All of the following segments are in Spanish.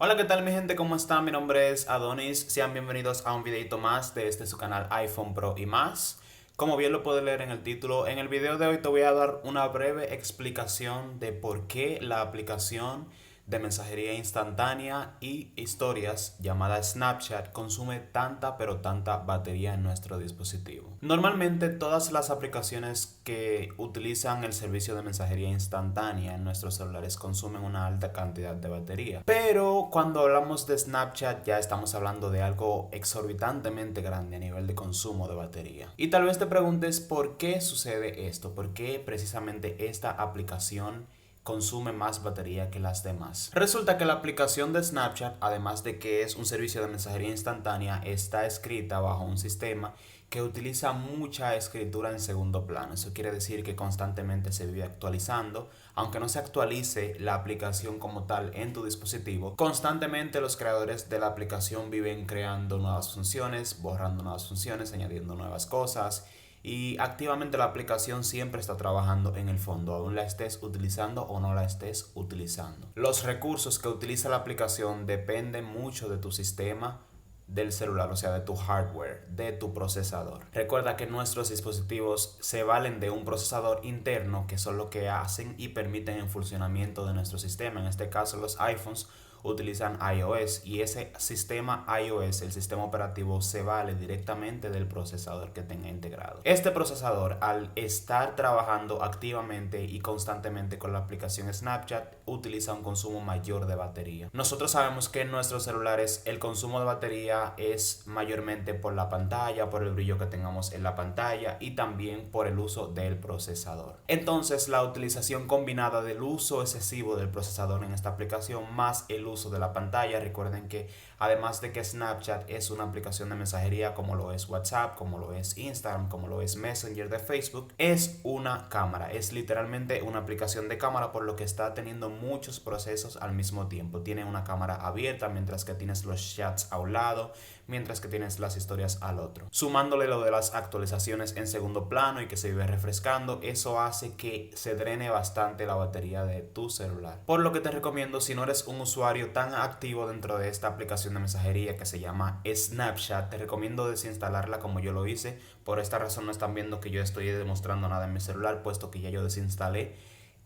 Hola, ¿qué tal mi gente? ¿Cómo están? Mi nombre es Adonis. Sean bienvenidos a un videito más de su canal iPhone Pro y más. Como bien lo puedes leer en el título, en el video de hoy te voy a dar una breve explicación de por qué la aplicación de mensajería instantánea y historias llamada Snapchat consume tanta pero tanta batería en nuestro dispositivo. Normalmente todas las aplicaciones que utilizan el servicio de mensajería instantánea en nuestros celulares consumen una alta cantidad de batería. Pero cuando hablamos de Snapchat ya estamos hablando de algo exorbitantemente grande a nivel de consumo de batería. Y tal vez te preguntes por qué sucede esto, por qué precisamente esta aplicación consume más batería que las demás. Resulta que la aplicación de Snapchat, además de que es un servicio de mensajería instantánea, está escrita bajo un sistema que utiliza mucha escritura en segundo plano. Eso quiere decir que constantemente se vive actualizando. Aunque no se actualice la aplicación como tal en tu dispositivo, constantemente los creadores de la aplicación viven creando nuevas funciones, borrando nuevas funciones, añadiendo nuevas cosas. Y activamente la aplicación siempre está trabajando en el fondo, aún la estés utilizando o no la estés utilizando. Los recursos que utiliza la aplicación dependen mucho de tu sistema del celular, o sea, de tu hardware, de tu procesador. Recuerda que nuestros dispositivos se valen de un procesador interno, que son lo que hacen y permiten el funcionamiento de nuestro sistema. En este caso, los iPhones utilizan iOS y ese sistema iOS, el sistema operativo, se vale directamente del procesador que tenga integrado. Este procesador, al estar trabajando activamente y constantemente con la aplicación Snapchat, utiliza un consumo mayor de batería. Nosotros sabemos que en nuestros celulares el consumo de batería es mayormente por la pantalla, por el brillo que tengamos en la pantalla y también por el uso del procesador. Entonces, la utilización combinada del uso excesivo del procesador en esta aplicación más el uso de la pantalla. Recuerden que además de que Snapchat es una aplicación de mensajería como lo es WhatsApp, como lo es Instagram, como lo es Messenger de Facebook, es una cámara, es literalmente una aplicación de cámara, por lo que está teniendo muchos procesos al mismo tiempo. Tiene una cámara abierta mientras que tienes los chats a un lado, mientras que tienes las historias al otro. Sumándole lo de las actualizaciones en segundo plano y que se vive refrescando, eso hace que se drene bastante la batería de tu celular. Por lo que te recomiendo, si no eres un usuario tan activo dentro de esta aplicación de mensajería que se llama Snapchat, te recomiendo desinstalarla como yo lo hice. Por esta razón no están viendo que yo estoy demostrando nada en mi celular, puesto que ya yo desinstalé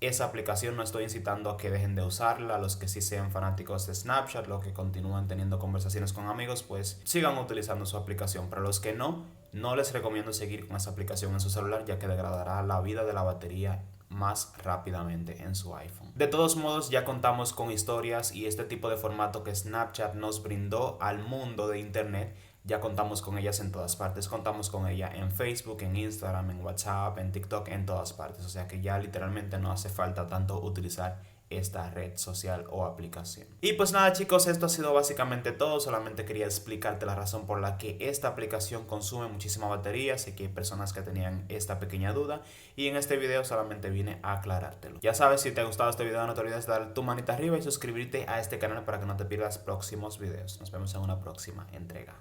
esa aplicación. No estoy incitando a que dejen de usarla. Los que sí sean fanáticos de Snapchat, los que continúan teniendo conversaciones con amigos, pues sigan utilizando su aplicación. Pero los que no, no les recomiendo seguir con esa aplicación en su celular, ya que degradará la vida de la batería más rápidamente en su iPhone. De todos modos, ya contamos con historias y este tipo de formato que Snapchat nos brindó al mundo de internet. Ya contamos con ellas en todas partes. Contamos con ella en Facebook, en Instagram, en WhatsApp, en TikTok, en todas partes. O sea que ya literalmente no hace falta tanto utilizar esta red social o aplicación. Y pues nada, chicos, esto ha sido básicamente todo. Solamente quería explicarte la razón por la que esta aplicación consume muchísima batería. Sé que hay personas que tenían esta pequeña duda y en este video solamente vine a aclarártelo. Ya sabes, si te ha gustado este video, no te olvides de dar tu manita arriba y suscribirte a este canal para que no te pierdas próximos videos. Nos vemos en una próxima entrega.